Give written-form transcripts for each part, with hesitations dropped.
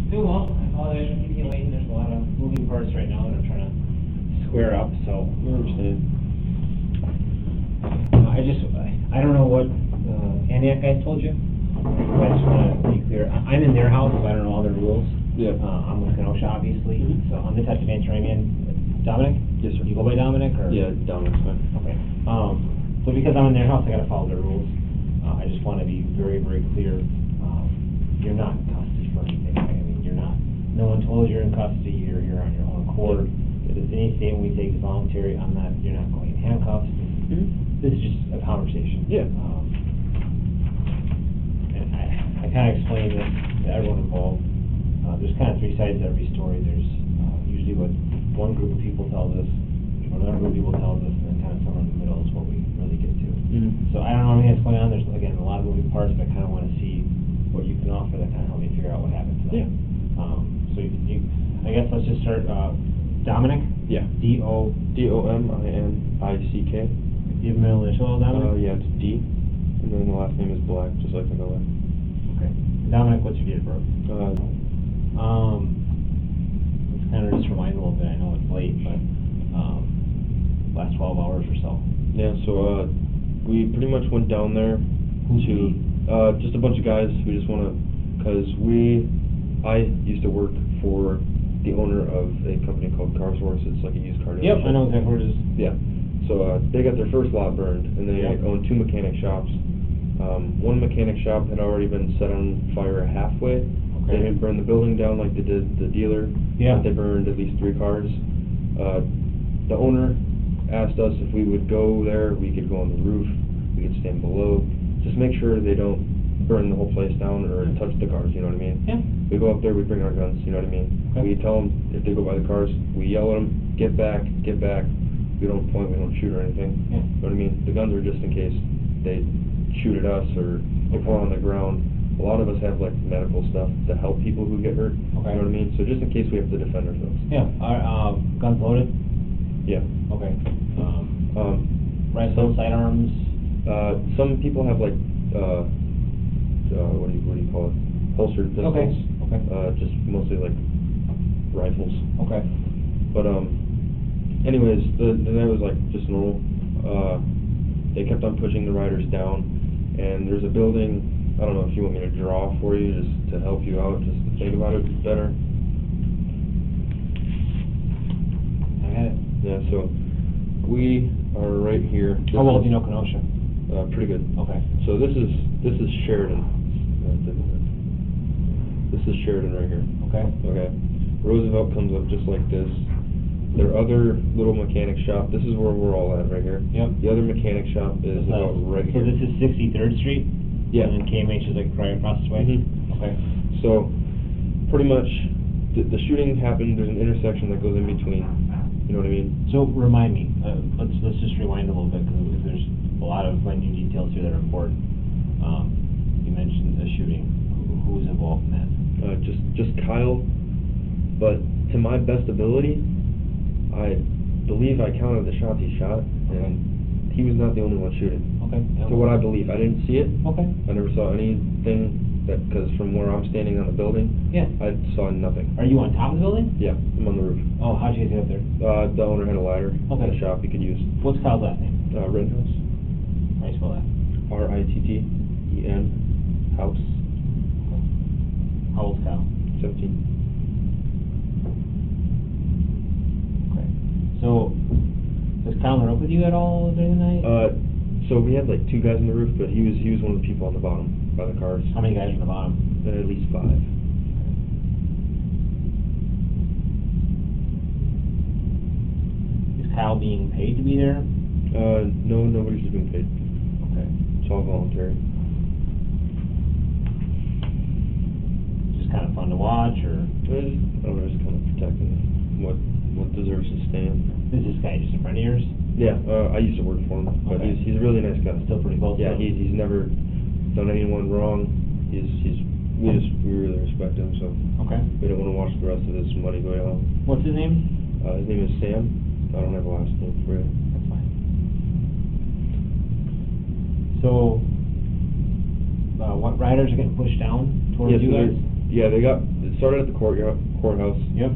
Doing well. I apologize for keeping you waiting. There's a lot of moving parts right now that I'm trying to square up, so. I understand. I don't know what, Antioch guys told you. I just want to be clear. I'm in their house, so I don't know all their rules. Yeah. I'm with Kenosha, obviously, so I'm the type of answering in. Dominic? Yes, sir. You go by Dominic, or? Yeah, Dominic's fine. Okay. So because I'm in their house, I gotta follow their rules. I just want to be very, very clear. You're not in custody for anything. I mean, you're not. No one told you you're in custody. You're here on your own accord. If there's any statement we take is voluntary, you're not going in handcuffs. This is just a conversation. Yeah. And I kind of explained this to everyone involved. There's kind of three sides to every story. There's usually what one group of people tells us, what another group of people tells us, and then kind of somewhere in the middle is what we really get to. So I don't know anything that's going on. There's, again, a lot of moving parts, but I kind of want to see what you can offer that kind of help me figure out what happened to them. So I guess let's just start, Dominic? Yeah. D-O-M-I-N-I-C-K. Do you have a middle initial, Dominic? Yeah, it's D, and then the last name is Black, just like my color. Okay. Dominic, what's your date of birth? Let's kind of just rewind a little bit. I know it's late, but last 12 hours or so. Yeah, so we pretty much went down there to just a bunch of guys. We just want to, because I used to work for the owner of a company called CarSource. It's like a used car dealership. Yep, I know exactly where it is. Yeah. So they got their first lot burned, and they own two mechanic shops. One mechanic shop had already been set on fire halfway. Okay. They didn't burn the building down like they did the dealer. Yeah. But they burned at least 3 cars. The owner asked us if we would go there. We could go on the roof. We could stand below. Just make sure they don't burn the whole place down or touch the cars, you know what I mean? Yeah. We go up there, we bring our guns, you know what I mean? Okay. We tell them if they go by the cars, we yell at them, get back, get back. We don't point, we don't shoot or anything. Yeah. You know what I mean? The guns are just in case they shoot at us or they fall on the ground. A lot of us have like medical stuff to help people who get hurt. Okay. You know what I mean? So just in case we have to defend ourselves. Yeah. Are guns loaded? Yeah. Okay. Rifles, sidearms? Some people have like, what do you call it? Holstered pistols. Okay. Okay. Just mostly like rifles. Okay. But anyways, the night was like just normal. They kept on pushing the riders down, and there's a building. I don't know if you want me to draw for you, just to help you out, just to think about it better. I had it. Yeah. So we are right here. How well do you know Kenosha? Pretty good. Okay. So this is Sheridan. This is Sheridan right here. Okay. Okay. Roosevelt comes up just like this. Their other little mechanic shop, this is where we're all at right here. Yep. The other mechanic shop is about right So here. this is 63rd Street? Yeah. And then KMH is like right across the way? Okay. So, pretty much, the shooting happened, there's an intersection that goes in between. You know what I mean? So remind me, let's just rewind a little bit, because there's a lot of minute details here that are important. You mentioned the shooting. Who was involved in that? Just Kyle, but to my best ability, I believe I counted the shots he shot, and he was not the only one shooting. Okay. To what I believe. I didn't see it. Okay. I never saw anything because from where I'm standing on the building, Yeah. I saw nothing. Are you on top of the building? Yeah, I'm on the roof. Oh, how'd you get up there? The owner had a ladder in Okay. the shop he could use. What's Kyle's last name? Rittenhouse. How do you spell that? R-I-T-T-E-N. House. How old's Kyle? 17. Okay. So, does Kyle run up with you at all during the night? So we had like 2 guys on the roof, but he was one of the people on the bottom by the cars. How many guys are on the bottom? At least 5. Is Kyle being paid to be there? No, nobody's being paid. Okay. It's all voluntary. Just kind of fun to watch, or I don't know, just kind of protecting what deserves to stand. is this guy just a friend of yours? Yeah, I used to work for him, but Okay. he's a really nice guy. Still pretty close? Yeah, to him? he's never done anyone wrong. We really respect him, so Okay. we don't want to watch the rest of his money go out. What's his name? His name is Sam. I don't have a last name for you. That's fine. So, what riders are getting pushed down towards Yes, you so guys? Yeah, it started at the courthouse. Yep.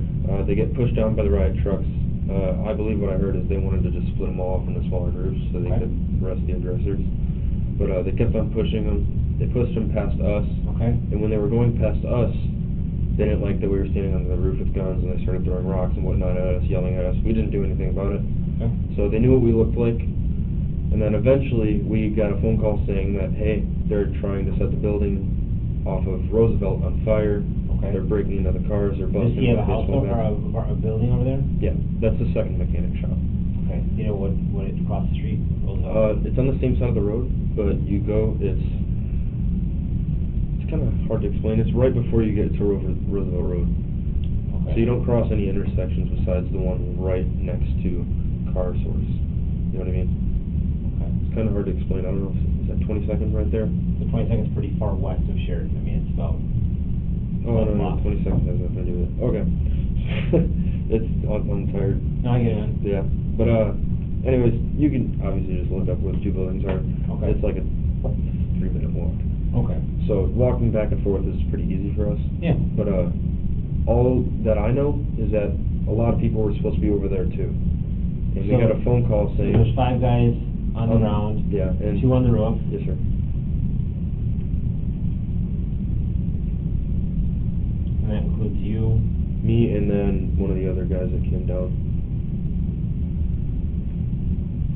They get pushed down by the riot trucks. I believe what I heard is they wanted to just split them all off into smaller groups so they Okay. could arrest the aggressors. But they kept on pushing them. They pushed them past us. Okay. And when they were going past us, they didn't like that we were standing on the roof with guns, and they started throwing rocks and whatnot at us, yelling at us. We didn't do anything about it. Okay. So they knew what we looked like. And then eventually we got a phone call saying that, hey, they're trying to set the building off of Roosevelt on fire. Okay. They're breaking into the cars, they're Does busting he have a the house basement or back. a building over there? Yeah, that's the second mechanic shop. Okay. Do you know what it's across the street? Roosevelt? It's on the same side of the road, but you go, it's kind of hard to explain. It's right before you get to Roosevelt Road. Okay. So you don't cross any intersections besides the one right next to Car Source. You know what I mean? Okay. It's kind of hard to explain. I don't know, is that 22nd right there? The 22nd is pretty far west of Sheridan. I mean, it's about. Oh, no, 22nd has nothing to do with it. Okay. I'm tired. No, I get it. Yeah, but anyways, you can obviously just look up where the two buildings are. Okay. It's like a 3-minute walk. Okay. So walking back and forth is pretty easy for us. Yeah. But all that I know is that a lot of people were supposed to be over there too. And we So, got a phone call saying... There's 5 guys on the ground. Yeah. And 2 on the roof. Yes, sir. And that includes you. Me and then one of the other guys that came down.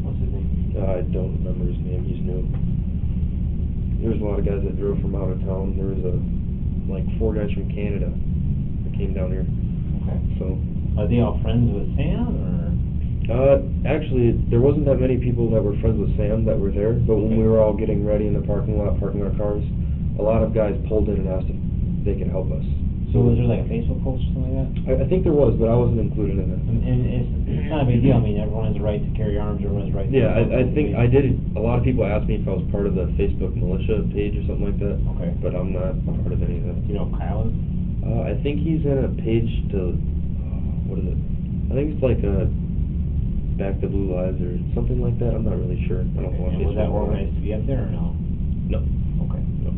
What's his name? I don't remember his name. He's new. There was a lot of guys that drove from out of town. There was like 4 guys from Canada that came down here. Okay. So. Are they all friends with Sam, or? Actually, there wasn't that many people that were friends with Sam that were there, but when we were all getting ready in the parking lot, parking our cars, a lot of guys pulled in and asked if they could help us. So was there like a Facebook post or something like that? I think there was, but I wasn't included in it. And it's not a big deal. I mean, everyone has a right to carry arms. Everyone has a right to... Yeah, I think I did. A lot of people asked me if I was part of the Facebook militia page or something like that. Okay. But I'm not part of any of that. Do you know who Kyle is? I think he's in a page to, what is it? I think it's like a Back to Blue Lives or something like that. I'm not really sure. I don't know. And was that organized to be up there or no? No. Okay. No.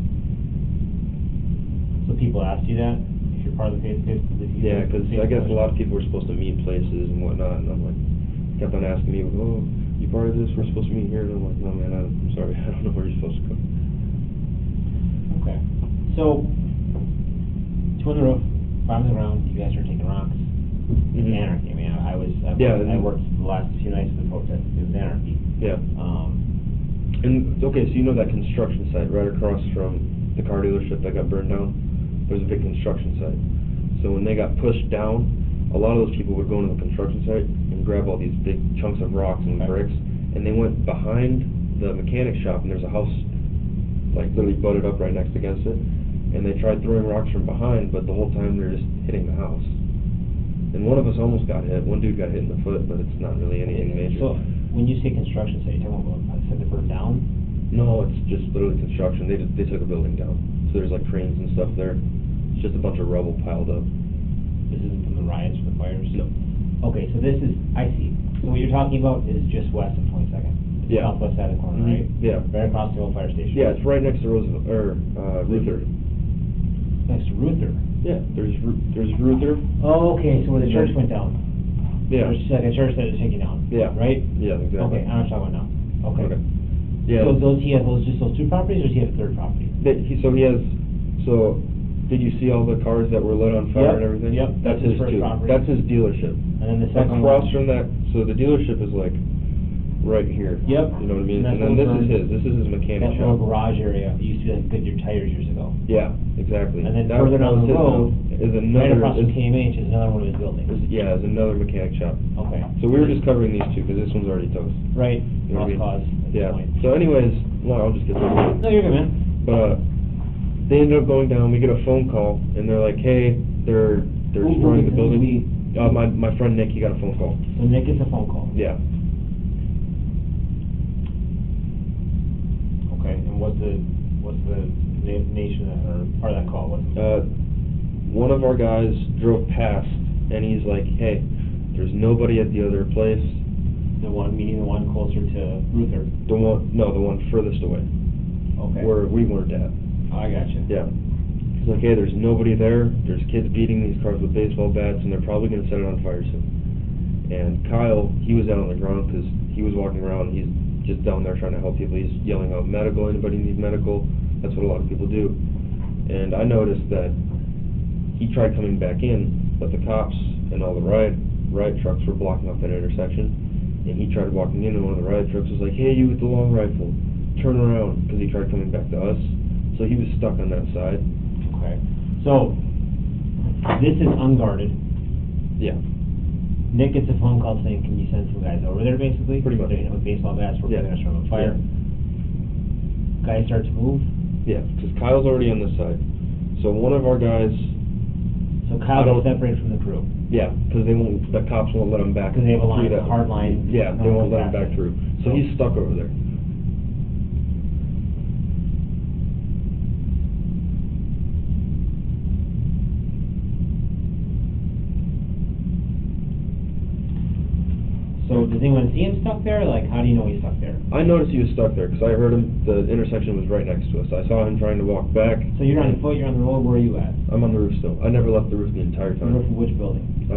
So people asked you that? If you're part of the Facebook? Yeah, because I guess a lot of people were supposed to meet places and whatnot, and I'm like, kept on asking me, oh, you part of this? We're supposed to meet here, and I'm like, no man, I'm sorry, I don't know where you're supposed to go. Okay. So, 2 on the roof, 5 on the ground, you guys are taking rocks. It's anarchy. I mean, I worked the last few nights of the protest. It was anarchy. Yeah. And, okay, so you know that construction site right across from the car dealership that got burned down? There's a big construction site. So when they got pushed down, a lot of those people would go into the construction site and grab all these big chunks of rocks and bricks, and they went behind the mechanic shop, and there's a house like literally butted up right next against it, and they tried throwing rocks from behind, but the whole time they're just hitting the house. And one of us almost got hit. One dude got hit in the foot, but it's not really anything major. So, when you say construction site, you're talking about set the burn down? No, it's just literally construction. They took a building down. So there's like cranes and stuff there. It's just a bunch of rubble piled up. This isn't from the riots or the fires? No. Okay, so this is, I see. So what you're talking about is just west of 22nd? Yeah. Southwest side of the corner, right? Yeah. Right across the old fire station? Yeah, it's right next to Roosevelt, or Ruther. Next to Ruther? Yeah, there's Ruther. Oh, okay, so where the church went down? Yeah. There's like a church that is taking down? Yeah. Right? Yeah, exactly. Okay, I know what you're talking about now. Okay. Yeah. So he has just those 2 properties, or does he have a 3rd property? Did you see all the cars that were lit on fire and everything? Yep, That's that's his his first too. property. That's his dealership. And then the second Across one... from that, so the dealership is like right here. Yep. You know what I mean? And And then that's this is over- his. This is his mechanic That shop. little garage area, it used to be like Goodyear Tires years ago. Yeah, exactly. And then That further down was the his, road, is right another. across from KMH is another one of his buildings. Yeah, is another mechanic shop. Okay. So we were just covering these 2 because this one's already toast. Right, You know what I lost cause mean? at this Yeah. point. So anyways, well, I'll just get through it. No, you're good, man. But they ended up going down. We get a phone call, and they're like, "Hey, they're destroying the building." My friend Nick, he got a phone call. So Nick gets a phone call. Yeah. Okay, and what's the nation or part of that call? One of our guys drove past, and he's like, "Hey, there's nobody at the other place." Meaning the one closer to Ruther? The one furthest away. Okay. Where we weren't at. Oh, I gotcha. Yeah. He's like, hey, there's nobody there. There's kids beating these cars with baseball bats, and they're probably going to set it on fire soon. And Kyle, he was down on the ground because he was walking around. He's just down there trying to help people. He's yelling out, medical, anybody need medical? That's what a lot of people do. And I noticed that he tried coming back in, but the cops and all the riot trucks were blocking off that intersection. And he tried walking in, and one of the riot trucks was like, hey, you with the long rifle, turn around, because he tried coming back to us. So he was stuck on that side. Okay. So, this is unguarded. Yeah. Nick gets a phone call saying, can you send some guys over there, basically? Pretty much. They're hitting with baseball bats, we're Yeah. going to start on fire. Yeah. Guys start to move. Yeah, because Kyle's already on this side. So one of our guys... So Kyle gets separated from the crew. Yeah, because the cops won't let him back. Because they have a line, through a hard line. Yeah, they won't let him back through. So he's stuck over there. So does anyone see him stuck there? Like, how do you know he's stuck there? I noticed he was stuck there because I heard him. The intersection was right next to us. I saw him trying to walk back. So you're on foot, you're on the road, where are you at? I'm on the roof still. I never left the roof the entire The roof time. of which building?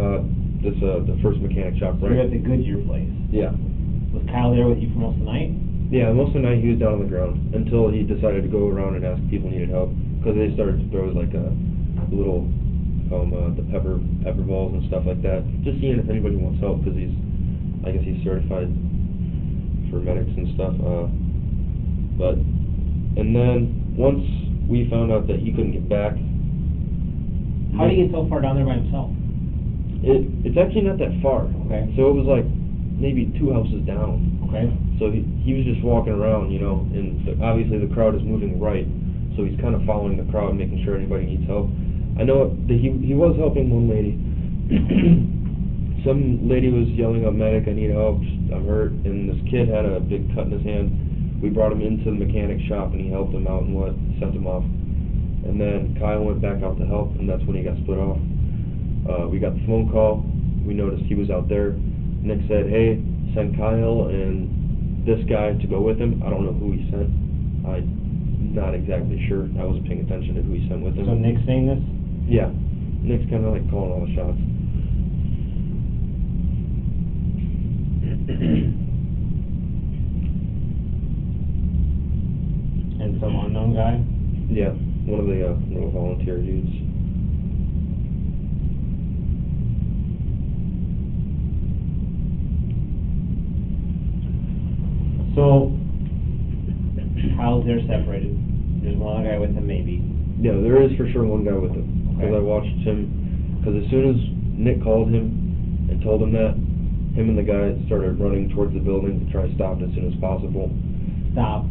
This the first mechanic shop, So you're at right? the Goodyear place. Yeah. Was Kyle there with you for most of the night? Yeah, most of the night he was down on the ground until he decided to go around and ask if people needed help because they started to throw like a little, the pepper balls and stuff like that. Just seeing if anybody wants help because I guess he's certified for medics and stuff. And then once we found out that he couldn't get back. How did he get so far down there by himself? It's actually not that far. Okay. So it was like maybe 2 houses down. Okay. So he was just walking around, and obviously the crowd is moving right, so he's kind of following the crowd, making sure anybody needs help. I know that he was helping one lady. Some lady was yelling out, medic, I need help, I'm hurt, and this kid had a big cut in his hand. We brought him into the mechanic shop, and he helped him out and sent him off. And then Kyle went back out to help, and that's when he got split off. We got the phone call, we noticed he was out there. Nick said, hey, send Kyle and this guy to go with him. I don't know who he sent. I'm not exactly sure. I wasn't paying attention to who he sent with him. So Nick's saying this? Yeah. Nick's kind of like calling all the shots. And some unknown guy? Yeah, one of the little volunteer dudes. So, Kyle's there separated. There's one other guy with him, maybe. Yeah, there is for sure one guy with him. Because Okay. I watched him. Because as soon as Nick called him and told him that, him and the guy started running towards the building to try to stop it as soon as possible. Stop.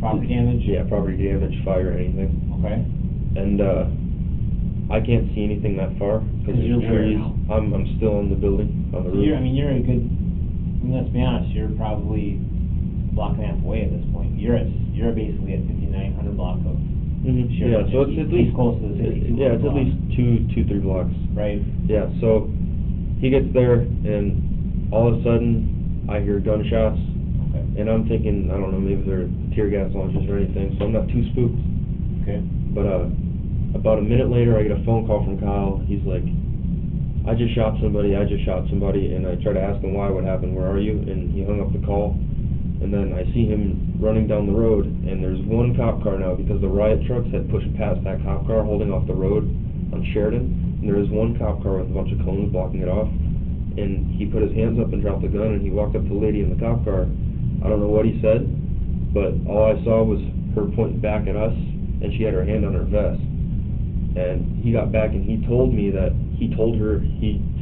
Property damage? Yeah, property damage, fire, anything. Okay. And I can't see anything that far because 'Cause you're there's where trees. now? I'm still on the building, on the So roof. you're a good, let's be honest, you're probably a block and a half away at this point. You're basically at 5900 block of Mhm. Sure, Yeah, so it's at least close to the 6200 yeah, it's at block. least 3 blocks. Right? Yeah, so he gets there and all of a sudden I hear gunshots Okay. and I'm thinking, I don't know, maybe they're tear gas launchers or anything, so I'm not too spooked. Okay. But about a minute later I get a phone call from Kyle. He's like, I just shot somebody, and I try to ask him why, what happened, where are you? And he hung up the call. And then I see him running down the road, and there's one cop car now because the riot trucks had pushed past that cop car holding off the road on Sheridan, and there was one cop car with a bunch of cones blocking it off, and he put his hands up and dropped the gun, and he walked up to the lady in the cop car. I don't know what he said, but all I saw was her pointing back at us, and she had her hand on her vest. And he got back and he told me that he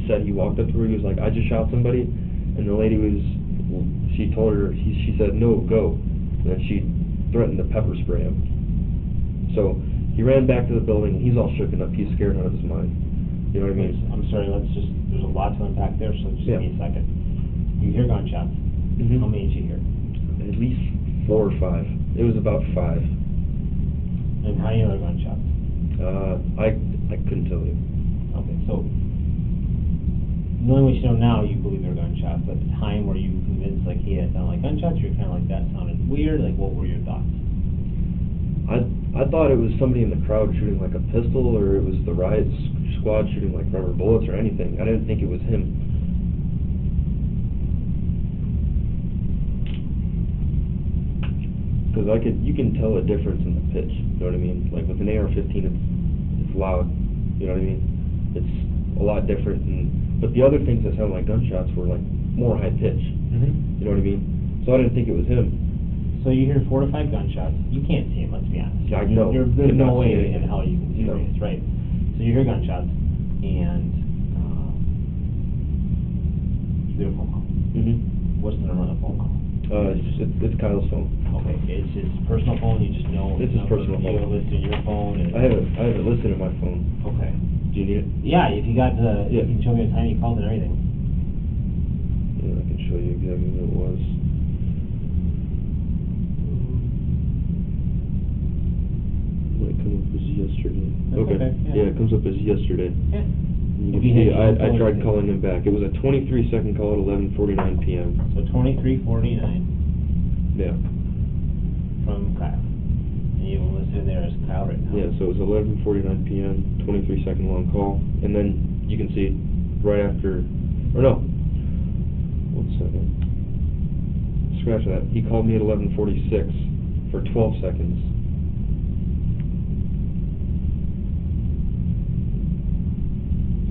said he walked up to her, he was like, I just shot somebody, and the lady she told her, she said, no, go. And then she threatened to pepper spray him. So he ran back to the building, and he's all shooken up, he's scared out of his mind. You know what I mean? I'm sorry, there's a lot to unpack there, so just give me a second. You hear gunshots. Mhm. How many did you hear? At least 4 or 5. It was about 5. And how many other gunshots? I couldn't tell you. Okay, so, knowing what you know now, you believe they're gunshots, but at the time, were you convinced, like, hey, that sounded like gunshots, you're kind of like, that sounded weird, like, what were your thoughts? I thought it was somebody in the crowd shooting like a pistol, or it was the riot squad shooting like rubber bullets or anything. I didn't think it was him. Because you can tell a difference in the pitch, you know what I mean? Like with an AR-15, it's loud, you know what I mean? It's a lot different, but the other things that sound like gunshots were like more high pitch, you know what I mean? So I didn't think it was him. So you hear 4 to 5 gunshots. You can't see him, let's be honest. I know. There's no way see in hell you can see it, right? So you hear gunshots, and you get a phone call. What's the number on the phone call? It's Kyle's phone. Okay, it's his personal phone. You just know. It's his personal phone. You have it listed in your phone. I have it listed in my phone. Okay. Do you need it? Yeah, if you got the, Yeah. you can show me the time you called and everything. Yeah, I can show you exactly what it was. Might come up as yesterday. That's okay, yeah. Yeah, it comes up as yesterday. Yeah. You If can you see, had your I phone tried with you. calling him back. It was a 23-second call at 11:49 p.m. So 2349 Yeah. from Kyle. And you will listen there as Kyle Rittenhouse. Yeah, so it was 11:49 p.m., 23-second long call, and then you can see right after, or no, 1 second. Scratch that. He called me at 11:46 for 12 seconds.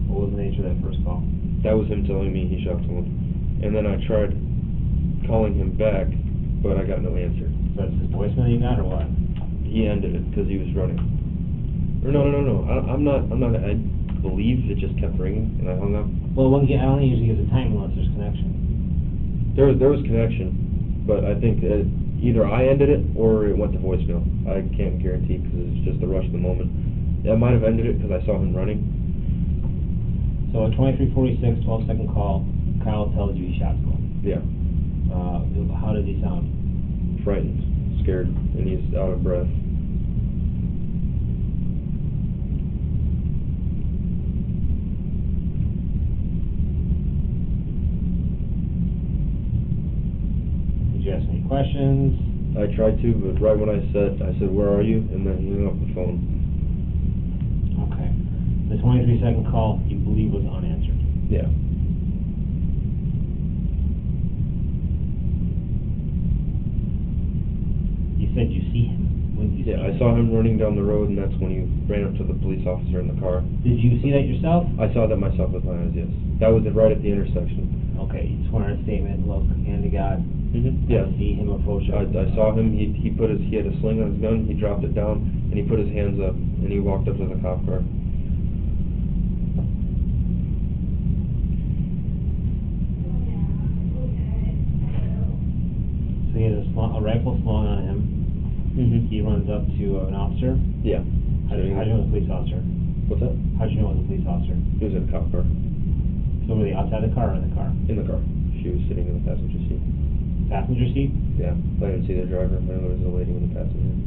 What was the nature of that first call? That was him telling me he shot someone. And then I tried calling him back, but I got no answer. So that's his voicemail you got, or what? He ended it because he was running. Or no. I'm not. I believe it just kept ringing, and I hung up. Well, I don't usually give the time unless there's connection. There was connection, but I think either I ended it or it went to voicemail. I can't guarantee because it's just the rush of the moment. Yeah, I might have ended it because I saw him running. So at 2346, 12-second call, Kyle tells you he shot someone. Yeah. How does he sound? Frightened, scared, and he's out of breath. Did you ask any questions? I tried to, but right when I said, "Where are you?" and then he hung up the phone. Okay. The 23-second call, you believe, was unanswered. Yeah. You said you see him. When did you see Yeah, I him? saw him running down the road, and that's when he ran up to the police officer in the car. Did you see that yourself? I saw that myself with my eyes, yes. That was right at the intersection. Okay, you sworn a statement, look, hand to God. Yeah. I see him approach. I saw him, he had a sling on his gun, he dropped it down, and he put his hands up, and he walked up to the cop car. So he has a rifle slung on him. He runs up to an officer. Yeah. How'd you know it was a police officer? What's that? How'd you know it was a police officer? He was in a cop car. So were they outside the car or in the car? In the car. She was sitting in the passenger seat. Passenger seat? Yeah. I didn't see the driver. I know there was a lady in the passenger.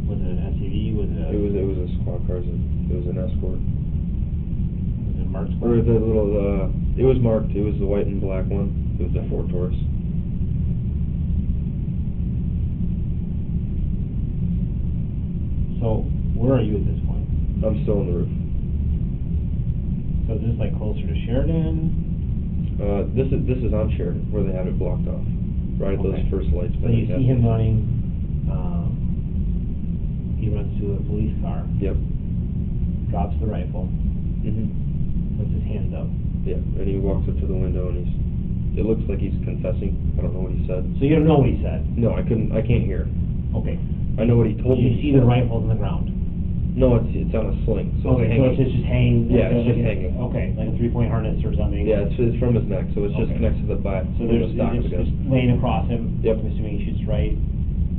Was it an SUV? It was a squad car. It was an escort. Was it marked? Or the little, it was marked. It was the white and black one. It was the Ford Taurus. So, where are you at this point? I'm still on the roof. So is this like closer to Sheridan? This is on Sheridan, where they have it blocked off. Right at those Okay. first lights. So you see him running, he runs to a police car, Yep. drops the rifle, puts his hands up. Yeah, and he walks up to the window and it looks like he's confessing. I don't know what he said. So you don't know what he said? No, I can't hear. Okay. I know what he told me. You see the rifle on the ground? No, it's on a sling, so Okay, it's so hanging. it's just hanging? Yeah, it's just hanging. Okay, like a 3-point harness or something? Yeah, it's from his neck, so it's just Okay. connects to the back. So where there's, the stock it's goes. just laying across him? Yep. I'm assuming he shoots right?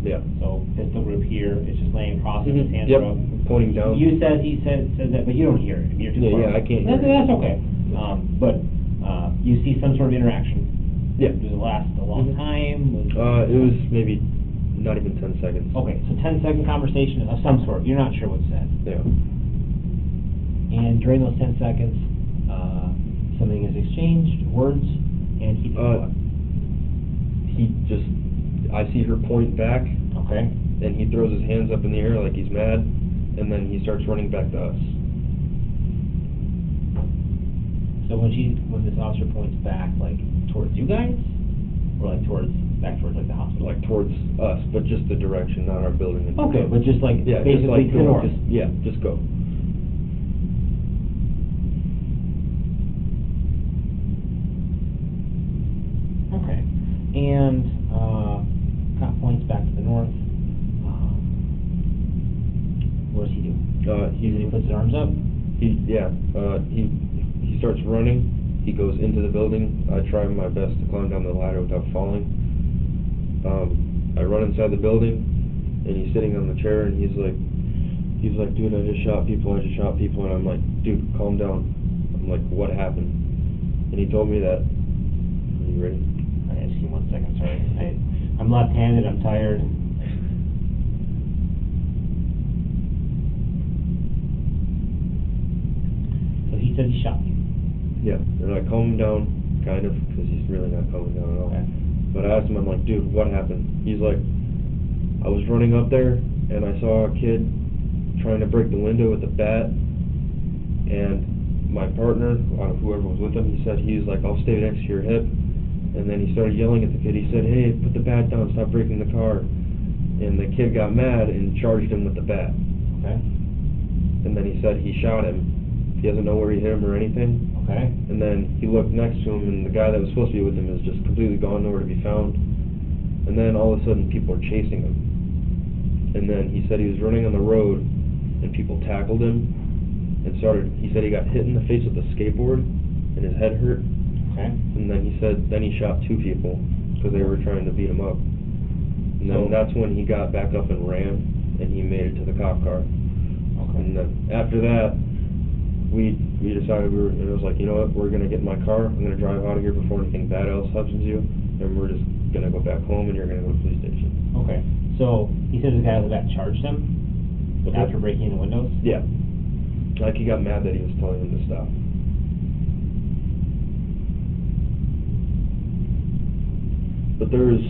Yeah. So pistol grip here, it's just laying across him, his hands Yep, are up. pointing down. He said that, but you don't hear it, I mean, you're too far. Yeah, I can't hear it. That's okay. But you see some sort of interaction? Yeah. Does it last a long time? It was maybe not even 10 seconds. Okay, so 10-second conversation of some sort, you're not sure what's said. Yeah. And during those 10 seconds, something is exchanged, words, and he did what? I see her point back, Okay. and he throws his hands up in the air like he's mad, and then he starts running back to us. So when this officer points back, like, towards you guys? Or like back towards like the hospital? Like towards us, but just the direction, not our building. Okay, but just like, yeah, basically just like to the north? Just go. Okay. And, cop points back to the north. What does he do? He puts his arms up? He starts running. He goes into the building. I try my best to climb down the ladder without falling. I run inside the building, and he's sitting on the chair, and he's like, dude, I just shot people, and I'm like, dude, calm down. I'm like, what happened? And he told me that. Are you ready? Okay, just give me 1 second, sorry. I'm left-handed, I'm tired. So he said he shot you? Yeah, and I calm him down, kind of, because he's really not calming down at all. Okay. But I asked him, I'm like, dude, what happened? He's like, I was running up there, and I saw a kid trying to break the window with a bat, and my partner, whoever was with him, he said, he's like, I'll stay next to your hip. And then he started yelling at the kid. He said, hey, put the bat down, stop breaking the car. And the kid got mad and charged him with the bat. Okay. And then he said he shot him. He doesn't know where he hit him or anything. Okay. And then he looked next to him, and the guy that was supposed to be with him is just completely gone, nowhere to be found. And then all of a sudden, people are chasing him. And then he said he was running on the road, and people tackled him, and he said he got hit in the face with a skateboard, and his head hurt. Okay. And then he said, then he shot 2 people, because they were trying to beat him up. And then that's when he got back up and ran, and he made it to the cop car. Okay. And then after that, we decided it was like, you know what, we're going to get in my car, I'm going to drive out of here before anything bad else happens to you, and we're just going to go back home, and you're going to go to the police station. Okay. So he says the guy with the bat charged him after breaking in the windows? Yeah. Like he got mad that he was telling him to stop. But there was,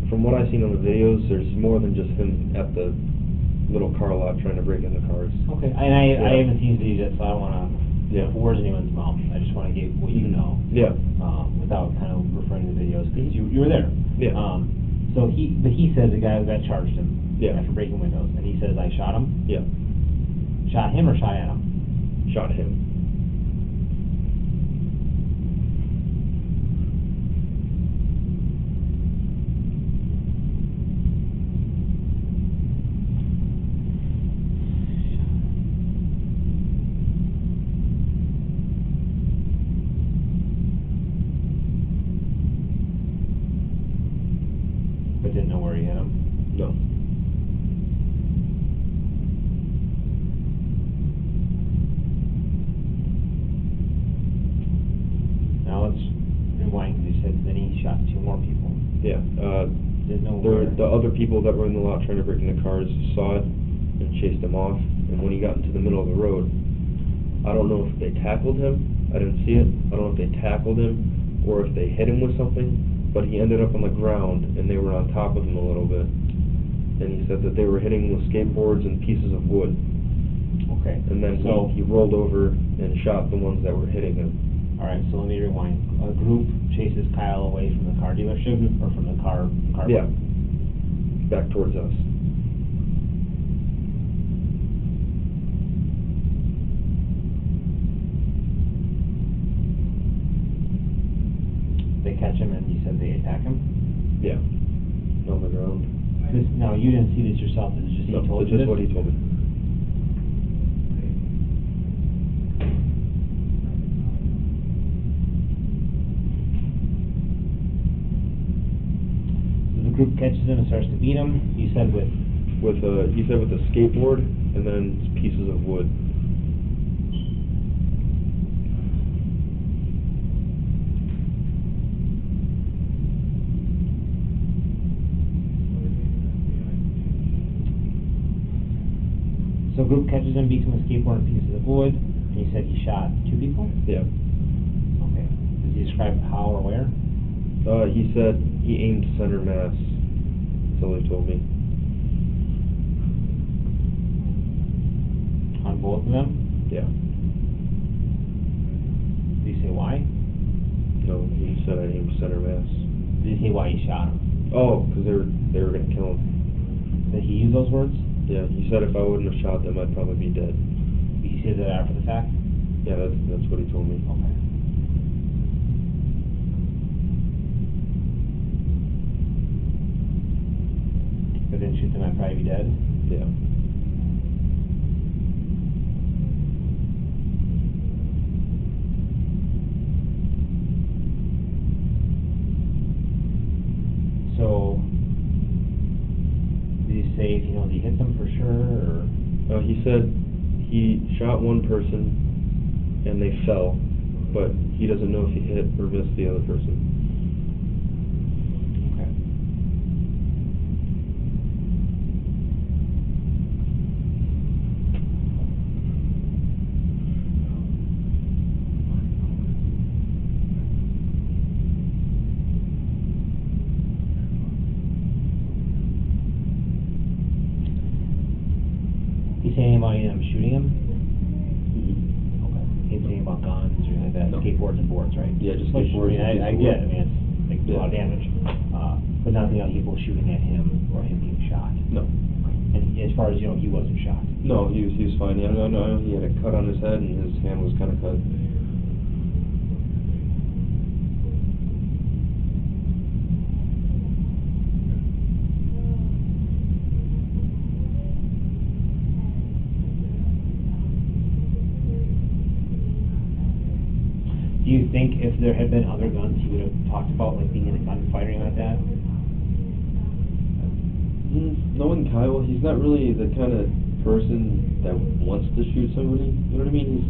from what I've seen on the videos, there's more than just him at the little car lot trying to break in the cars. Okay, and I haven't seen videos yet, so I don't want to put words in anyone's mouth. I just want to get what you know. Yeah. Without kind of referring to the videos, because you were there. Yeah. So he says the guy that charged him after breaking windows, and he says, I shot him? Yeah. Shot him or shot at him? Shot him. But didn't know where he hit him? No. Now let's rewind, because you said then he shot 2 more people. Yeah. Didn't know where. The other people that were in the lot trying to break in the cars saw it and chased him off. And when he got into the middle of the road, I don't know if they tackled him. I didn't see it. I don't know if they tackled him or if they hit him with something. But he ended up on the ground, and they were on top of him a little bit. And he said that they were hitting him with skateboards and pieces of wood. Okay. And then he rolled over and shot the ones that were hitting him. All right, so let me rewind. A group chases Kyle away from the car dealership, or from the car Yeah. park? Back towards us. They catch him, and you said they attack him? Yeah. On the ground. No, you didn't see this yourself, this is just he told This you is this? what he told me. So the group catches him and starts to beat him, you said with? He said with a skateboard and then pieces of wood. So group catches him, beats him with a skateboard and pieces of wood, and you said he shot 2 people? Yeah. Okay. Does he describe how or where? He said he aimed center mass. That's all he told me. On both of them? Yeah. Did he say why? No, he said I aimed center mass. Did he say why he shot him? Oh, because they were gonna kill him. Did he use those words? Yeah, he said if I wouldn't have shot them, I'd probably be dead. Did he say that after the fact? Yeah, that's what he told me. Okay. If I didn't shoot them, I'd probably be dead? Yeah. So, did he say if you know that he hit them for sure, or? He said he shot one person and they fell, but he doesn't know if he hit or missed the other person. Okay. He say anything about any of them shooting him? Okay. He didn't say anything about guns or anything like that? No. Skateboards and boards, right? Yeah, just Which, skateboards I mean, and I just get it. I boards. mean, it's like a lot of damage. But nothing about people shooting at him or him being shot. No. And as far as you know, he wasn't shot. No, he was fine. Yeah, I know he had a cut on his head and his hand was kind of cut. Do you think if there had been other guns, he would have talked about like being in a gunfight or anything like that? Knowing Kyle, he's not really the kind of person that wants to shoot somebody. You know what I mean?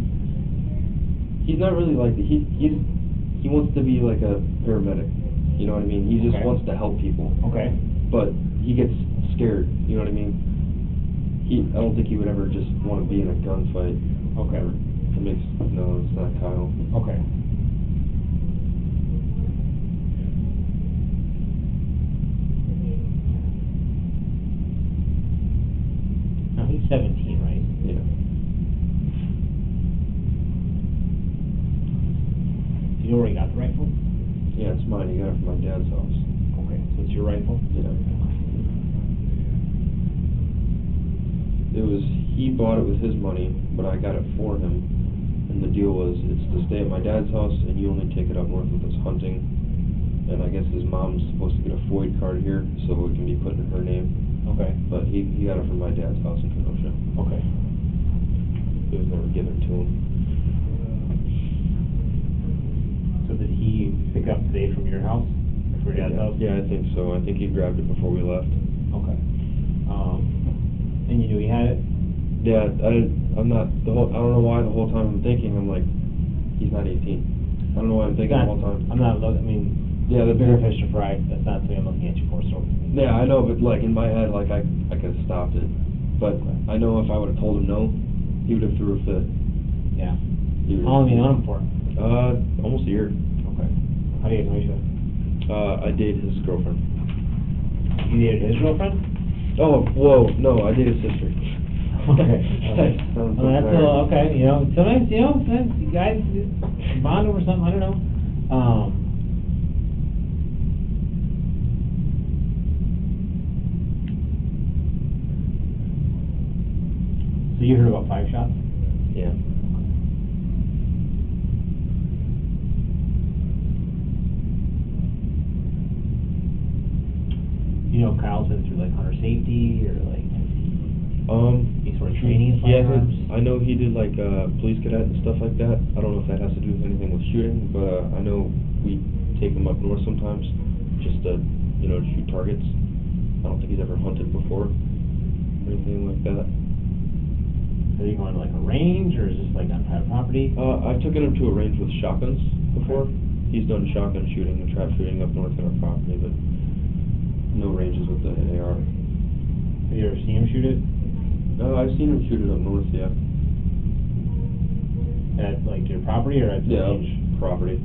He's not really like he wants to be like a paramedic. You know what I mean? He just Okay. wants to help people. Okay. But he gets scared. You know what I mean? I don't think he would ever just want to be in a gunfight. Okay. No, it's not Kyle. Okay. Now he's 17, right? Yeah. Do you know where he got the rifle? Yeah, it's mine. He got it from my dad's house. Okay. So it's your rifle? Yeah. He bought it with his money, but I got it for him. And the deal was, it's to stay at my dad's house, and you only take it up north with us hunting. And I guess his mom's supposed to get a FOID card here, so it can be put in her name. Okay. But he got it from my dad's house in Kenosha. Okay. It was never given to him. So did he pick it up today from your house? Or from your dad's house? Yeah, I think so. I think he grabbed it before we left. Okay. And you knew he had it? Yeah, I don't know why the whole time I'm thinking, I'm like, he's not 18. I don't know why I'm thinking the whole time. I'm not looking, I mean, Yeah, the bigger fish to fry, that's not something I'm looking at you for, so. Yeah, I know, but like in my head, like I could have stopped it. But I know if I would have told him no, he would have threw a fit. Yeah. How long have you known him for? Almost a year. Okay. How do you know each other? I dated his girlfriend. You dated his girlfriend? Oh, whoa, no, I dated his sister. Okay. Sounds Well, that's a better. little, okay, you know, sometimes you guys bond over something, I don't know. So you heard about 5 shots? Yeah. You know, Kyle's been through like hunter safety or like any sort of training in Yeah, firearms? I know he did like police cadet and stuff like that. I don't know if that has to do with anything with shooting, but I know we take him up north sometimes just to, shoot targets. I don't think he's ever hunted before or anything like that. Are you going to like a range or is this like on private property? I've taken him to a range with shotguns before. He's done shotgun shooting and trap shooting up north on our property, but no ranges with the AR. Have you ever seen him shoot it? I've seen him shoot it up north, yeah. At, like, your property or at the Yeah, range? property.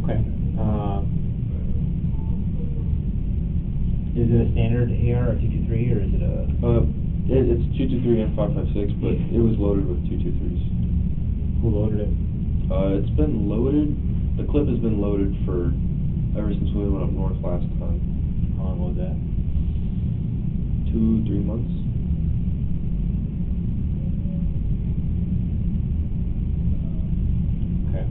Okay. Is it a standard AR or 223, or is it a... It's 223 and 5.56, but it was loaded with 223s. Who loaded it? It's been loaded. The clip has been loaded for ever since we went up north last time. How long was that? 2-3 months. Okay.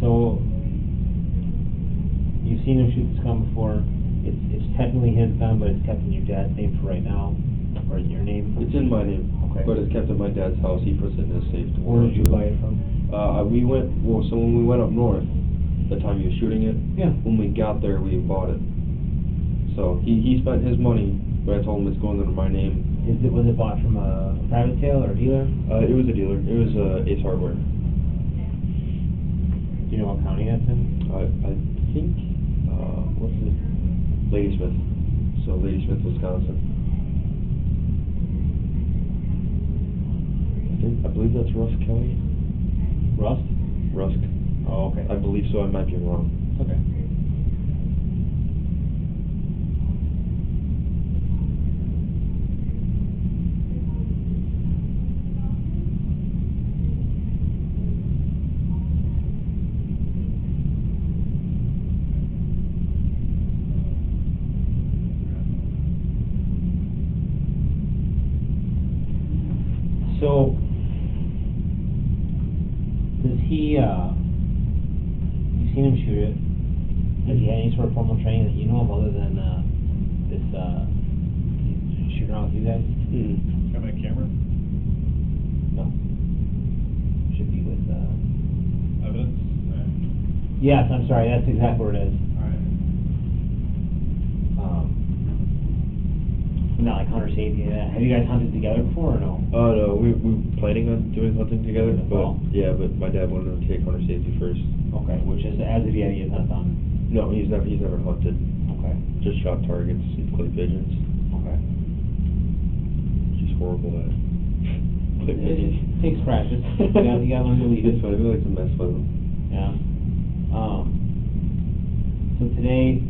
So, you've seen him shoot this gun before. It's technically his gun, but it's kept in your dad's name for right now, or in your name? It's in my name, Okay. but it's kept at my dad's house. He puts it in his safe. Where did you buy it from? So when we went up north, the time he was shooting it, Yeah. when we got there, we bought it. So he spent his money, but I told him it's going under my name. Was it bought from a private sale or a dealer? It was a dealer. It was Ace Hardware. Do you know what county that's in? I think, what's it? Ladysmith. So Ladysmith, Wisconsin. I believe that's Rusk County. Rust? Rusk. Oh, okay. I believe so. I might be wrong. Okay. So, does he, you've seen him shoot it, has he had any sort of formal training that you know of other than, this, shooting around with you guys? Got my camera? No. Should be with, Evidence? Alright. yes, I'm sorry, that's exactly where it is. Alright. Not like hunter safety and that. Have you guys hunted together before or no? No, we were planning on doing hunting together, In the but fall? yeah, but my dad wanted to take hunter safety first. Okay, which is, as of yet, he has not done. No, he's never hunted. Okay, Just shot targets and clip pigeons. okay. She's horrible at clip It pigeons. takes practice. You gotta learn to lead it. It's fun. We like to mess with them. Yeah. So today,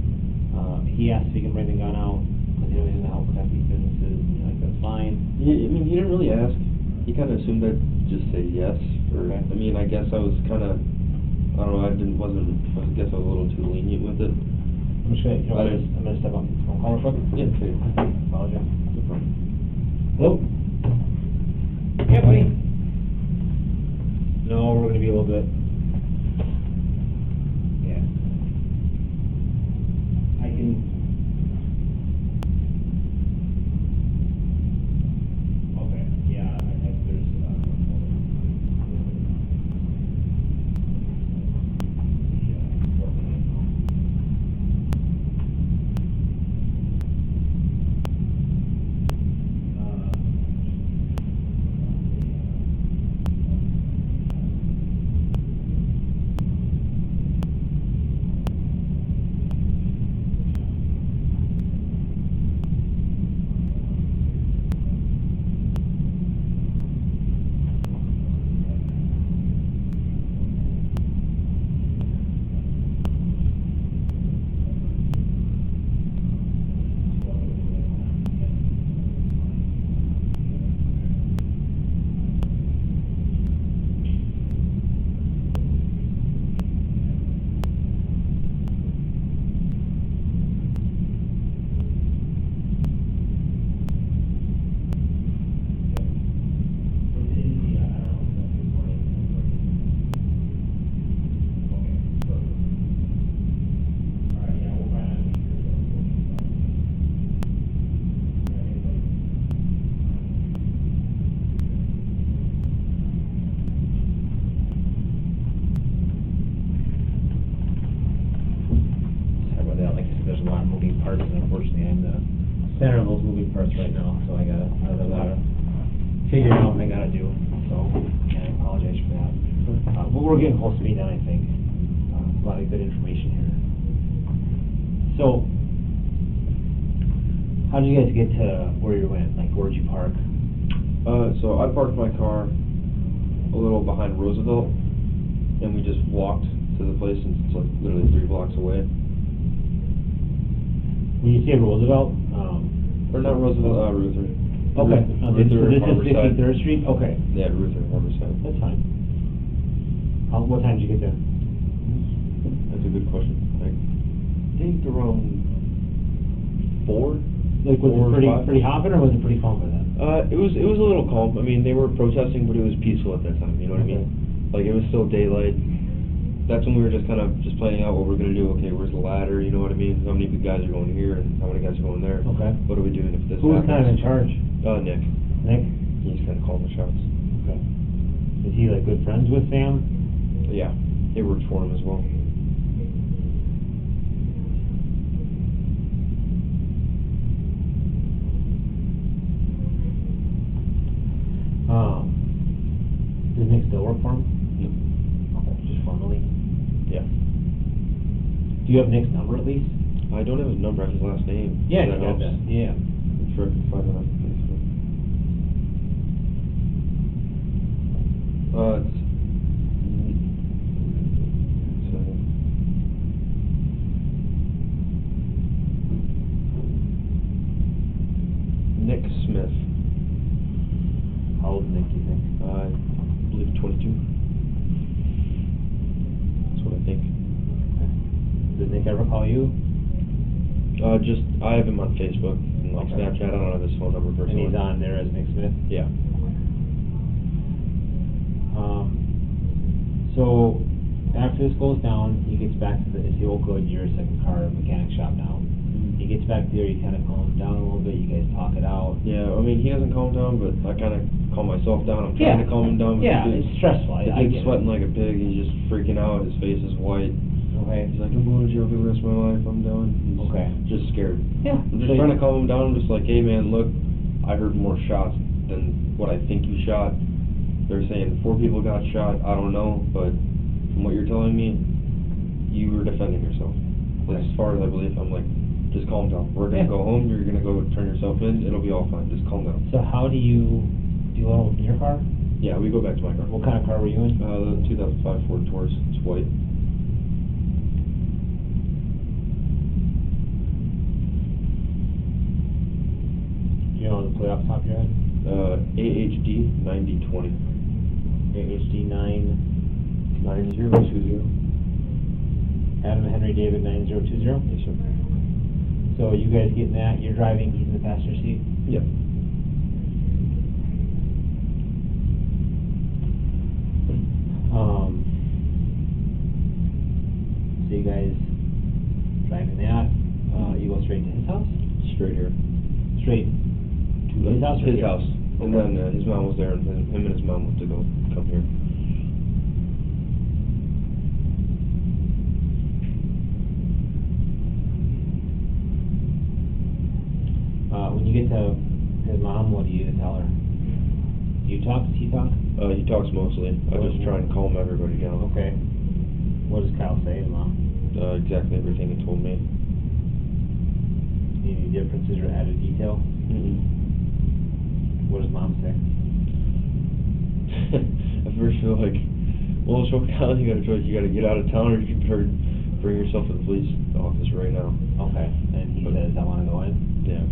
he asked if he can bring the gun out, because he knows he's gonna help protect these businesses, and you're like, that's fine. I mean, he didn't really ask. He kind of assumed I'd just say yes. Or, Okay. I mean, I guess I was kind of, I don't know, I guess I was a little too lenient with it. I'm just gonna, I'm gonna step up and phone call real quick. Yeah, okay. Apologize. No problem. Hello? Yeah, buddy? No, we're gonna be a little bit. Yeah. I can. Okay, yeah, there's, there's a lot of moving parts, and unfortunately, I'm the center of those moving parts right now, so I have a lot of figuring out what I gotta do, so, yeah, I apologize for that. But we're getting close to being done, I think. A lot of good information here. So, how did you guys get to where you went? Like, where'd you park? So I parked my car a little behind Roosevelt, and we just walked to the place, and it's like literally 3 blocks away. When you say Roosevelt, Or not Roosevelt, Ruther. okay, so this is Harborside. 63rd Street? Okay, Yeah, Ruther, Harborside. that's fine. What time did you get there? That's a good question. I think around 4. Like, was 4 or it 5. pretty hopping, or was it pretty calm by then? It was a little calm. I mean, they were protesting, but it was peaceful at that time. You know what I mean? Like, it was still daylight. That's when we were just kind of just planning out what we're gonna do. Okay, where's the ladder? You know what I mean? How many guys are going here, and how many guys are going there? Okay. What are we doing if this Who was kind of in happens? charge? Nick. Nick? He's kind of calling the shots. Okay. Is he like good friends with Sam? Yeah, it works for him as well. Does Nick still work for him? No. Okay, just formally. Yeah. Do you have Nick's number at least? I don't have his number. I have his last name. Yeah, That you got helps. that. Yeah. I'm sure I can find it on Facebook. It's Nick Smith. How old is Nick, do you think? I believe 22. That's what I think. Did Nick ever call you? Just, I have him on Facebook and like Okay. Snapchat. I don't have his phone number And personally. he's on there as Nick Smith? Yeah. So, after this goes down, he gets back to it's the old Goodyear second car mechanic shop now. He gets back there, you kind of calm him down a little bit, you guys talk it out. Yeah, I mean, he doesn't calm down, but I kind of calm myself down. I'm trying to calm him down. But Yeah, the dude's- it's stressful. The I dude's get sweating it. like a pig. He's just freaking out. His face is white. Okay. He's like, I'm going to jail for the rest of my life. I'm done. He's Okay. just scared. Yeah. I'm just trying to calm him down. I'm just like, hey man, look, I heard more shots than what I think you shot. They're saying 4 people got shot. I don't know, but from what you're telling me, you were defending yourself. As far as I believe, I'm like, just calm down. We're gonna go home. You're gonna go turn yourself in. It'll be all fine. Just calm down. So how do you own your car? Yeah, we go back to my car. What kind of car were you in? The 2005 Ford Taurus. It's white. Do you know the plate off the top of your head? AHD 9020. AHD 9, 9020. Adam Henry David 9020? Yes, sir. So you guys getting that, you're driving, he's in the passenger seat? Yep. So you guys driving that, you go straight to his house? Straight here. Straight to his house? or His here? house. And then his mom was there, and then him and his mom went to go come here. When you get to his mom, what do you tell her? Do you talk? Does he talk? He talks mostly. I just try and calm everybody down. Okay. What does Kyle say, his mom? Exactly everything he told me. Any differences or added detail? Mm-mm. What does mom say? I first feel like, well, show Kyle, you got a choice. You got to get out of town, or you better bring yourself to the police office right now. Okay. And he says, I want to go in? Yeah.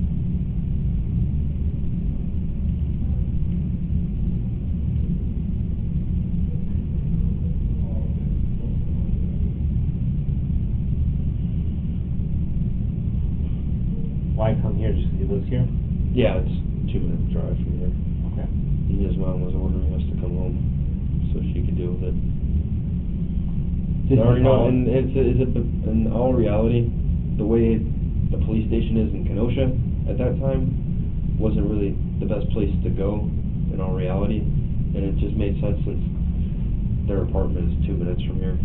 Why come here? Just because he lives here? Yeah, it's a 2-minute drive from here. Okay. And his mom was ordering us to come home so she could deal with it. This Or, is you know, how- and in all reality, the way the police station is in Kenosha at that time wasn't really the best place to go in all reality, and it just made sense since their apartment is 2 minutes from here.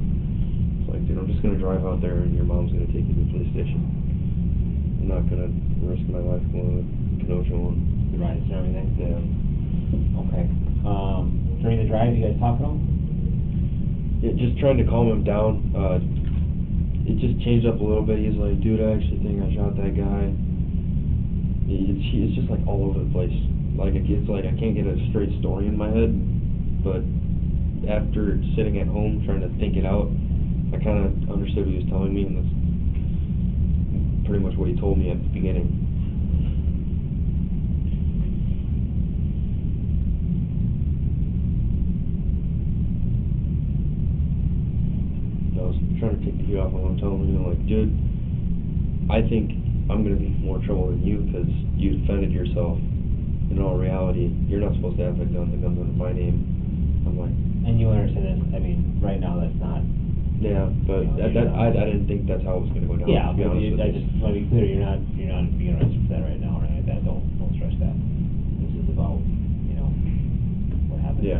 It's like, dude, I'm just gonna drive out there, and your mom's gonna take you to the police station. I'm not gonna risk my life going to Kenosha one. The rides and everything? Yeah. Okay. During the drive, you guys talking to him? Yeah, just trying to calm him down. It just changed up a little bit. He's like, dude, I actually think I shot that guy. It's just like all over the place. Like it's like I can't get a straight story in my head. But after sitting at home trying to think it out, I kind of understood what he was telling me, and that's pretty much what he told me at the beginning. I was trying to take the heat off him. I'm telling him, like, dude, I think I'm going to be more trouble than you because you defended yourself. In all reality, you're not supposed to have that gun. The gun's under my name. I'm like... And you understand this, I mean, right now that's not... Yeah, but You know, I didn't think that's how it was going to go down, Yeah, to be but honest with I you. just want to be clear, you're not being arrested for that right now, or anything like that, don't stress that. This is about, you know, what happened. Yeah.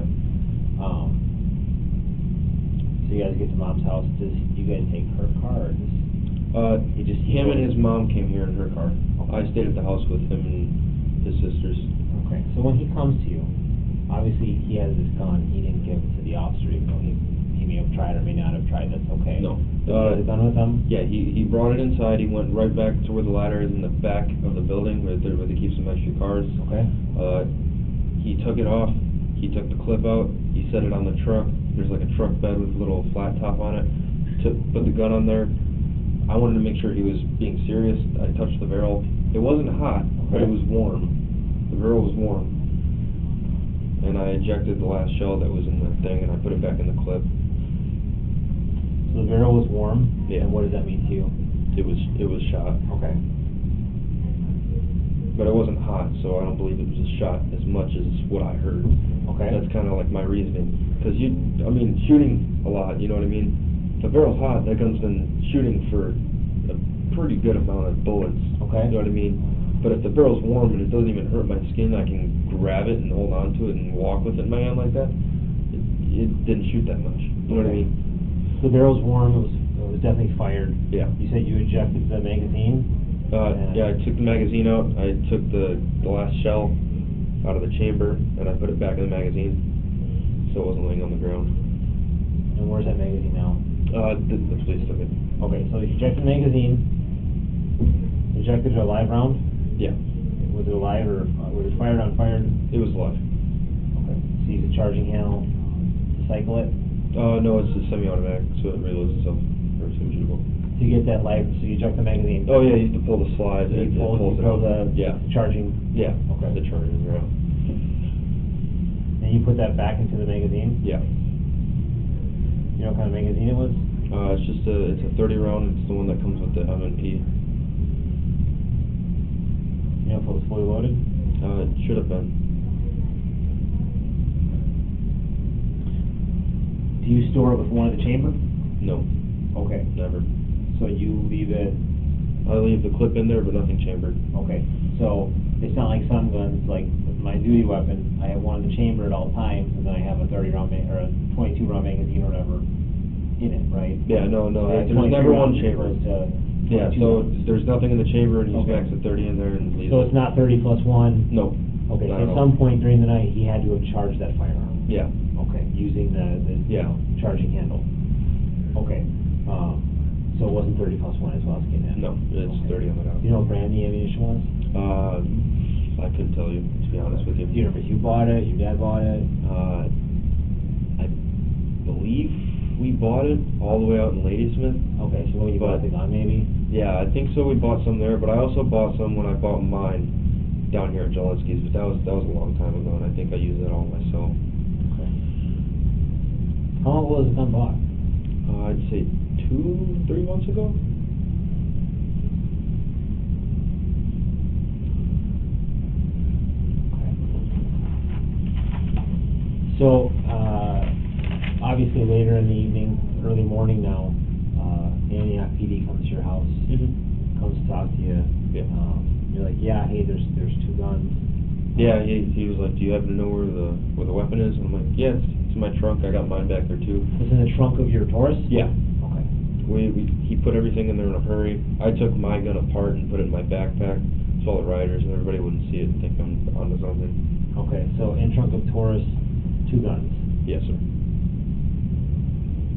So you guys get to Mom's house, you guys take her car, or just... Him and his mom came here in her car. I stayed at the house with him and his sisters. Okay, so when he comes to you, obviously he has this gun, he didn't give it to the officer, even though he may have tried or may not have tried, that's okay. No. But he has a gun with him? Yeah, he brought it inside. He went right back to where the ladder is in the back of the building, where they keep some extra cars. Okay. He took it off. He took the clip out. He set it on the truck. There's like a truck bed with a little flat top on it. Put the gun on there. I wanted to make sure he was being serious. I touched the barrel. It wasn't hot, but it was warm. The barrel was warm. And I ejected the last shell that was in the thing, and I put it back in the clip. So the barrel was warm? Yeah. And what does that mean to you? It was shot. Okay. But it wasn't hot, so I don't believe it was a shot as much as what I heard. Okay. That's kind of like my reasoning. Because shooting a lot, you know what I mean? If the barrel's hot, that gun's been shooting for a pretty good amount of bullets. Okay. You know what I mean? But if the barrel's warm and it doesn't even hurt my skin, I can grab it and hold on to it and walk with it in my hand like that. It didn't shoot that much. You know what I mean? The barrel's warm, it was definitely fired. Yeah. You said you ejected the magazine? Yeah, I took the magazine out. I took the last shell out of the chamber, and I put it back in the magazine, so it wasn't laying on the ground. And where's that magazine now? The police took it. Okay, so you ejected the magazine, ejected a live round? Yeah. Was it alive, or was it fired, unfired? It was live. Okay. So you use a charging handle to cycle it? No, it's a semi-automatic, so it reloads itself, or it's shootable. To get that live, so you eject the magazine? Oh yeah, you have to pull the slide. So you It pull pulls it out. the Yeah. charging? Yeah. Okay. The chargers are out. And you put that back into the magazine? Yeah. You know what kind of magazine it was? It's a 30 round. It's the one that comes with the M&P. You know if it was fully loaded? It should have been. Do you store it with one in the chamber? No. Okay. Never. So you leave it, I leave the clip in there, but nothing chambered. okay, so it's not like some guns, like with my duty weapon, I have one in the chamber at all times, and then I have a 30 round or a 22 round magazine or whatever in it, right? Yeah, no, So there's 23 never one rounds chamber. opposed to Yeah, 22 so rounds. there's nothing in the chamber, and he's Okay. max at 30 in there and leaves So it. it's not 30 plus 1? No. Okay, so not at all. some point during the night, he had to have charged that firearm? Yeah. Okay, using the Yeah. charging handle? Okay, so it wasn't 30 plus 1 is what I was getting at? No, it's Okay. 30 on the dot. Do you know what brand the ammunition was? I couldn't tell you, to be honest with you. Do you remember if you bought it, your dad bought it? I believe we bought it all the way out in Ladysmith. Okay, so when you bought the gun, maybe? Yeah, I think so. We bought some there, but I also bought some when I bought mine down here at Jelinski's. But that was a long time ago, and I think I used that all myself. Okay. How long was the gun bought? I'd say 2-3 months ago. So, obviously later in the evening, early morning now, Antioch PD comes to your house, comes to talk to you. Yeah. You're like, yeah, hey, there's 2 guns. Yeah, he was like, do you happen to know where the weapon is? And I'm like, yeah, it's in my trunk. I got mine back there too. It's in the trunk of your Taurus? Yeah. Okay. He put everything in there in a hurry. I took my gun apart and put it in my backpack So all the riders and everybody wouldn't see it and think I'm onto something. Okay, so in trunk of Taurus, 2 guns. Yes, sir.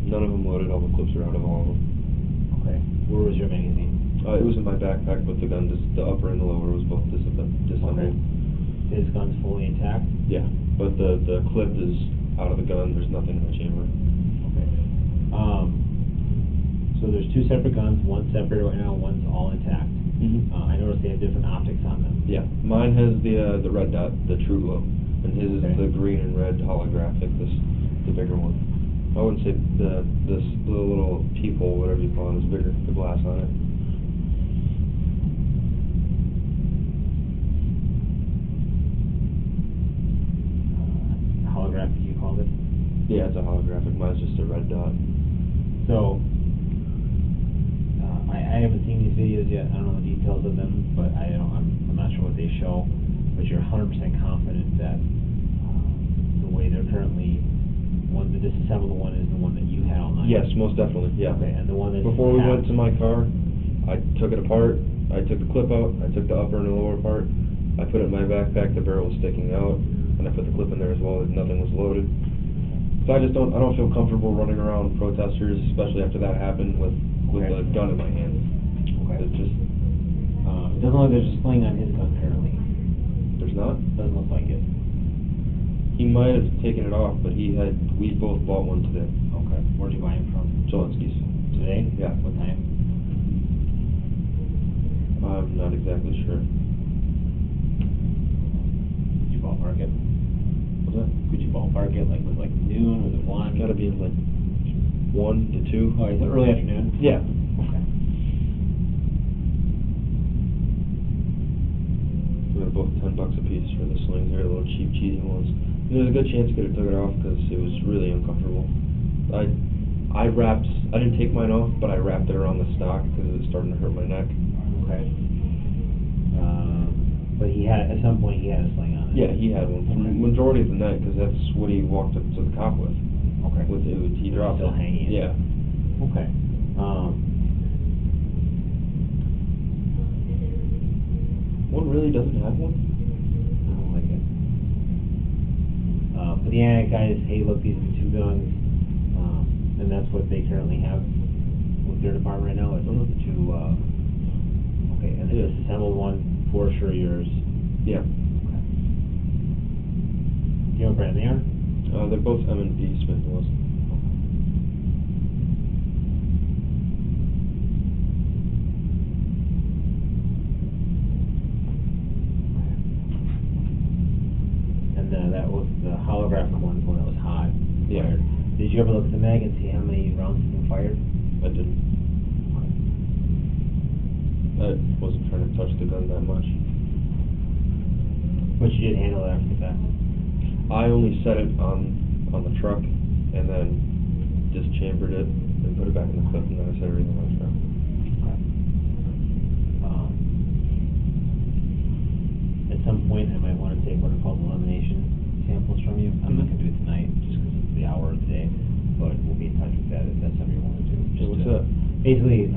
None of them loaded. All the clips are out of all of them. Okay. Where was your magazine? It was in my backpack, but the gun, the upper and the lower was both disassembled. Okay. His gun's fully intact? Yeah, but the clip is out of the gun. There's nothing in the chamber. Okay. So there's 2 separate guns, one's separated right now, one's all intact. Mm-hmm. I noticed they have different optics on them. Yeah, mine has the red dot, the true glow, and his is the green and red holographic. The bigger one. I wouldn't say the little peephole, whatever you call it, is bigger. The glass on it. Holographic, you called it? Yeah, it's a holographic. Mine's just a red dot. So, I haven't seen these videos yet. I don't know the details of them, but I'm not sure what they show. But you're 100% confident that the way they're currently, the disassembled one is the one that you had all night? Yes, most definitely. Yeah. Okay, and the one that's before we went intact- to my car, I took it apart. I took the clip out. I took the upper and the lower part. I put it in my backpack. The barrel was sticking out, and I put the clip in there as well. Nothing was loaded. So I don't feel comfortable running around protesters, especially after that happened with Okay. a gun in my hand. Okay. It's just it doesn't look like there's a sling on his gun currently. there's not. Doesn't look like it. He might have taken it off, but we both bought one today. Okay. Where'd you buy him from? Zelensky's. Today? Yeah. What time? I'm not exactly sure. Did you ballpark it? What's that? Could you ballpark it? Like, was it like noon? Was it 1? It's gotta be like 1 to 2. Oh, is it early afternoon? Yeah. Okay. They're both $10 a piece for the slings. They're the little cheap, cheesy ones. And there's a good chance you could have took it off because it was really uncomfortable. I didn't take mine off, but I wrapped it around the stock because it was starting to hurt my neck. Okay. But at some point he had a sling on it? Yeah, he had one for the majority of the night because that's what he walked up to the cop with. Okay. He dropped Still it. hanging? Yeah. Okay. One really doesn't have one? I don't like it. But the guys, hey, look, these are the 2 guns, and that's what they currently have with their department right now. It's the 2. Okay, and the disassembled one, for sure yours. Yeah. Okay. Do you know what brand they are? They're both M&P Smith & Wesson. And that was the holographic one that was hot. Yeah. Fired. Did you ever look at the mag and see how many rounds have been fired? I didn't. I wasn't trying to touch the gun that much. But you did handle it after the fact? I only set it on the truck and then just chambered it and put it back in the clip and then I set everything on the truck. At some point, I might want to take what are called elimination samples from you. I'm not going to do it tonight, just because it's the hour of the day, but we'll be in touch with that if that's something you want to do. So what's that? Basically,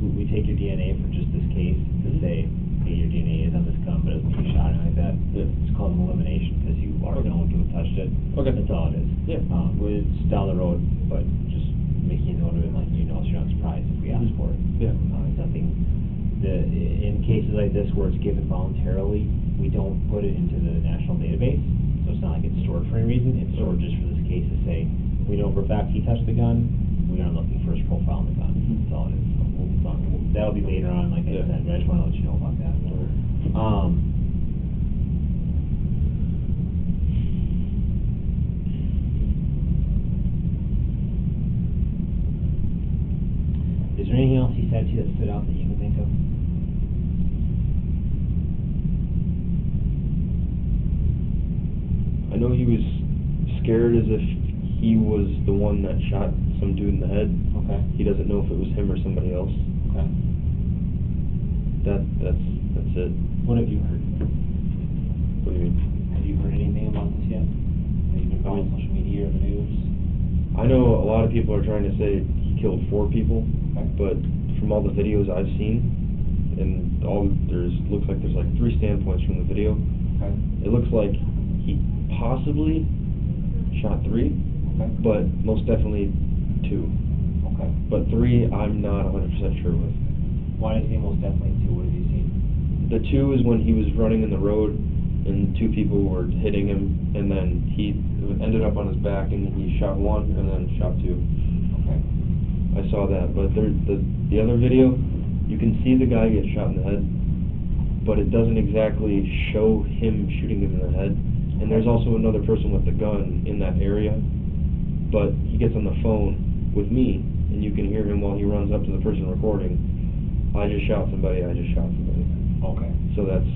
we take your DNA for just this case to say, hey, your DNA is on this gun, but it doesn't get shot or anything like that. Yeah. It's called an elimination because you already know who touched it. Okay. That's all it is. Yeah. It's down the road, but just making a note of it, like, so you're not surprised if we ask for it. Yeah. It's nothing. In cases like this where it's given voluntarily, we don't put it into the national database, so it's not like it's stored for any reason. It's stored just for this case to say, we know for a fact he touched the gun, we are looking for his profile on the gun. That's all it is. So that'll be later on, like I said, but I just want to let you know about that. Is there anything else he said to you that stood out that you can think of? I know he was scared as if he was the one that shot some dude in the head. Okay. He doesn't know if it was him or somebody else. Okay. That's it. What have you heard? What do you mean? Have you heard anything about this yet? Have you been following social media or the news? I know a lot of people are trying to say he killed 4 people, Okay. but from all the videos I've seen, and looks like there's like 3 standpoints from the video. Okay. It looks like he possibly shot 3, Okay. but most definitely 2. Okay. But 3, I'm not 100% sure with. Why does he most definitely 2? What have you seen? The 2 is when he was running in the road, and 2 people were hitting him, and then he ended up on his back, and he shot 1, and then shot 2. Okay. I saw that, but the other video, you can see the guy get shot in the head, but it doesn't exactly show him shooting him in the head. And there's also another person with the gun in that area, but he gets on the phone with me, and you can hear him while he runs up to the person recording. I just shot somebody, I just shot somebody. Okay. So that's...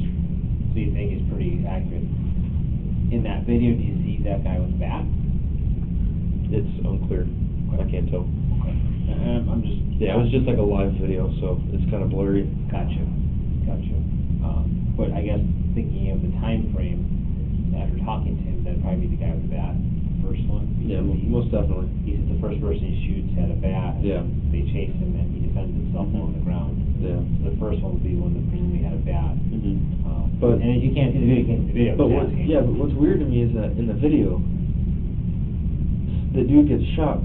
So you think he's pretty accurate? In that video, do you see that guy with the bat? It's unclear. I can't tell. Okay. I'm just... Yeah, it was just like a live video, so it's kind of blurry. Gotcha. But I guess thinking of the time frame, after talking to him, that'd probably be the guy with the bat, the first one. Yeah, most definitely. He said the first person he shoots had a bat. Yeah. They chase him and he defends himself on the ground. Yeah. So the first one would be the one that presumably had a bat. But and if you can't see the video, you can't see the video. But I'm what's weird to me is that in the video, the dude gets shot.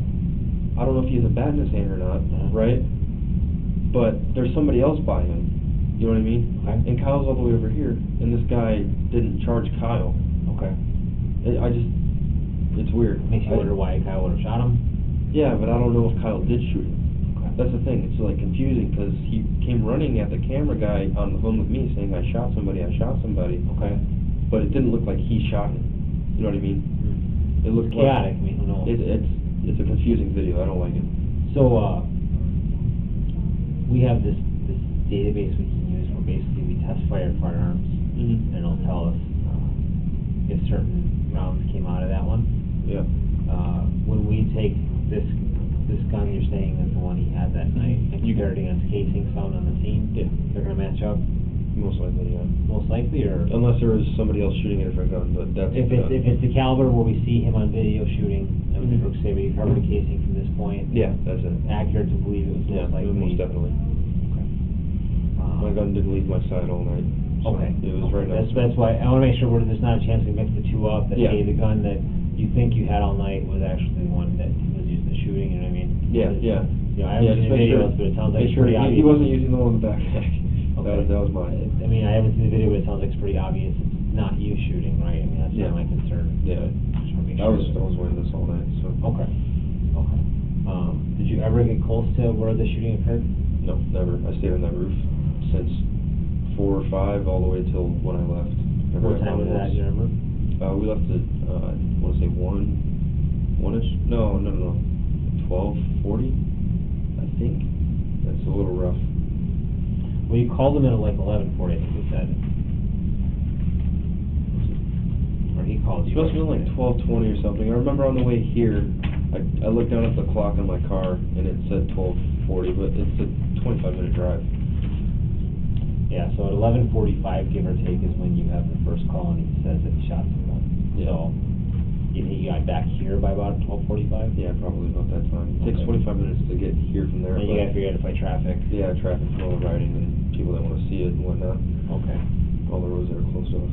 I don't know if he has a bat in his hand or not, right? But there's somebody else by him. You know what I mean? Okay. And Kyle's all the way over here, and this guy didn't charge Kyle. Okay. It's weird. Makes you wonder why Kyle would have shot him? Yeah, but I don't know if Kyle did shoot him. Okay. That's the thing, it's like confusing, because he came running at the camera guy on the phone with me saying, I shot somebody. Okay. But it didn't look like he shot him. You know what I mean? It looked chaotic, like... I mean, who knows? It's a confusing video, I don't like it. So, we have this database we can use where basically we test fire firearms, and it'll tell us if certain rounds came out of that one. Yeah. When we take this gun you're saying is the one he had that night, and compare it against casings found on the scene, they're going to match up? Most likely, yeah. Most likely, or? Unless there was somebody else shooting a different gun, but that's... If it's the caliber where we see him on video shooting, and we say we recovered the casing from this point. Yeah, that's it. Accurate to believe it was most likely. Most definitely. My gun didn't leave my side all night. So Okay. It was very nice. That's why I want to make sure there's not a chance we mix the two up, that Yeah. hey, the gun that you think you had all night was actually the one that was used in the shooting, you know what I mean? Yeah. You know, I haven't seen the videos, but it sounds like it's pretty obvious. He wasn't using the one in the backpack. Okay. That was mine. I mean, I haven't seen the video, but it sounds like it's pretty obvious it's not you shooting, right? I mean, that's not my concern. Yeah. Just wanna make I sure was wearing this all night, so... Okay. Did you ever get close to where the shooting occurred? No, never. I stayed on that roof since 4 or 5 all the way till when I left. What time was that, do you remember? We left at, I want to say 1-ish? No. 12:40, I think. That's a little rough. Well, you called him at like 11:40, I think you said. Or he called you. It must have been like 12:20 or something. I remember on the way here, I looked down at the clock on my car, and it said 12:40, but it's a 25-minute drive. Yeah, so at 11:45, give or take, is when you have the first call, and he says that he shot someone. Yeah. So, you think you got back here by about 12:45? Yeah, probably about that time. It takes Okay. 25 minutes to get here from there. And you gotta figure out to fight traffic. Yeah, traffic, flow, riding, and people that want to see it and whatnot. Okay. All the roads that are closed off.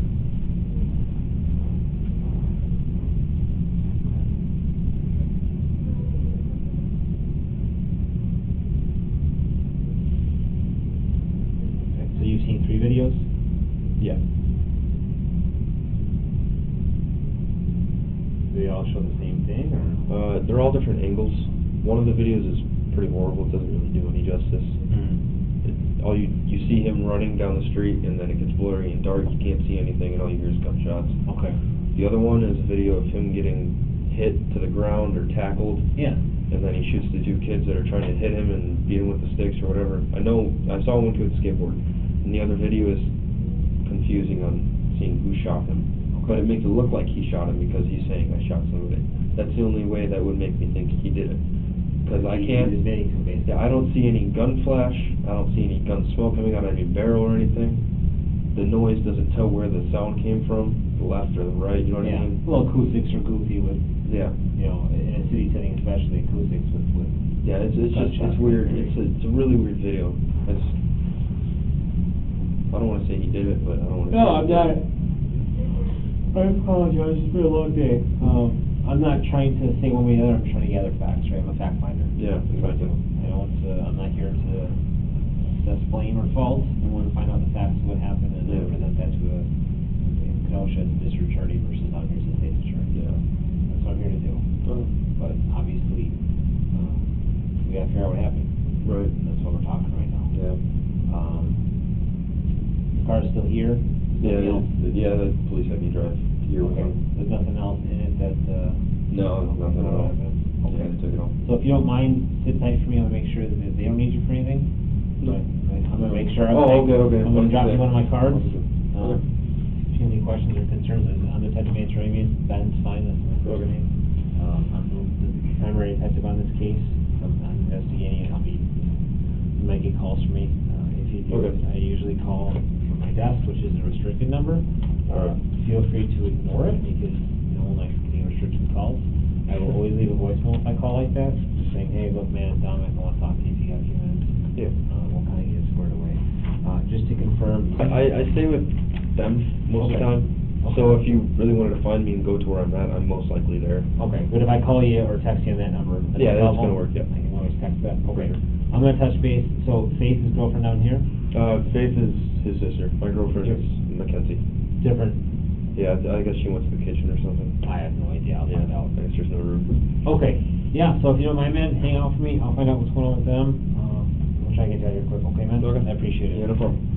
So you've seen 3 videos? Yeah. Do they all show the same thing, or? They're all different angles. One of the videos is pretty horrible. It doesn't really do any justice. You see him running down the street, and then it gets blurry and dark. You can't see anything, and all you hear is gunshots. Okay. The other one is a video of him getting hit to the ground or tackled. Yeah. And then he shoots the 2 kids that are trying to hit him and beat him with the sticks or whatever. I saw one with a skateboard. And the other video is confusing on seeing who shot him. But it makes it look like he shot him because he's saying, I shot somebody. That's the only way that would make me think he did it. Because I can't... Yeah, I don't see any gun flash. I don't see any gun smoke coming out of any barrel or anything. The noise doesn't tell where the sound came from, the left or the right, you know what I mean? Well, acoustics are goofy with, Yeah. you know, in a city setting especially, acoustics with Yeah, it's just, it's weird. It's a really weird video. I don't wanna say he did it, but I don't wanna say. No, I'm not. I apologize, it's been a long day. I'm not trying to say one way or the other, I'm trying to gather facts, right? I'm a fact finder. Yeah, exactly. I don't, I'm not here to assess blame or fault. I want to find out the facts of what happened and then Yeah. present that to a Kenosha district attorney versus down here to the state's attorney. Yeah. That's what I'm here to do. But obviously, we gotta figure out what happened. Right. That's what we're talking right now. Yeah. The car's still here? Yeah, Nothing else? the police have me drive here with Okay, them. there's nothing else in it that, No, nothing at all. Okay. Yeah, they took it all. So if you don't mind, sit tight for me, I'm gonna make sure that they don't need you for anything. No. Right, I'm gonna make sure. Oh, okay. I'm gonna drop you Okay. one of my cards. Okay. If you have any questions or concerns, I'm the detective answering you, Ben's fine, that's my first Okay. name. I'm the primary detective on this case, I'm investigating it, you might get calls from me. If you do, Okay. I usually call from my desk, which is a restricted number. Alright. Feel free to ignore it, because no one likes getting restricted calls. I will always leave a voicemail if I call like that, just saying, hey, look, man, Dominick, I wanna talk to you if you got a few minutes. Yeah. We'll kinda get it squared away. Just to confirm. I stay with them most of the Okay. time, Okay. so if you really wanted to find me and go to where I'm at, I'm most likely there. Okay, but if I call you or text you on that number? Yeah, that's cell gonna phone, work, yeah. I can always text that, okay. I'm gonna touch base, so Faith is girlfriend down here? Faith is his sister, my girlfriend Sure. is Mackenzie. Different? Yeah, I guess she went to the kitchen or something. I have no idea, I'll find out. I guess there's no room. Okay, yeah, so if you don't mind, man, hang out for me, I'll find out what's going on with them. I'll try and get you out of here quick, okay, man? Okay. I appreciate it. Yeah, no problem.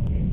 Okay.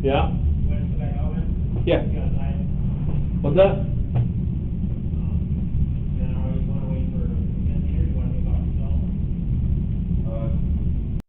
Yeah? Yeah. What's that?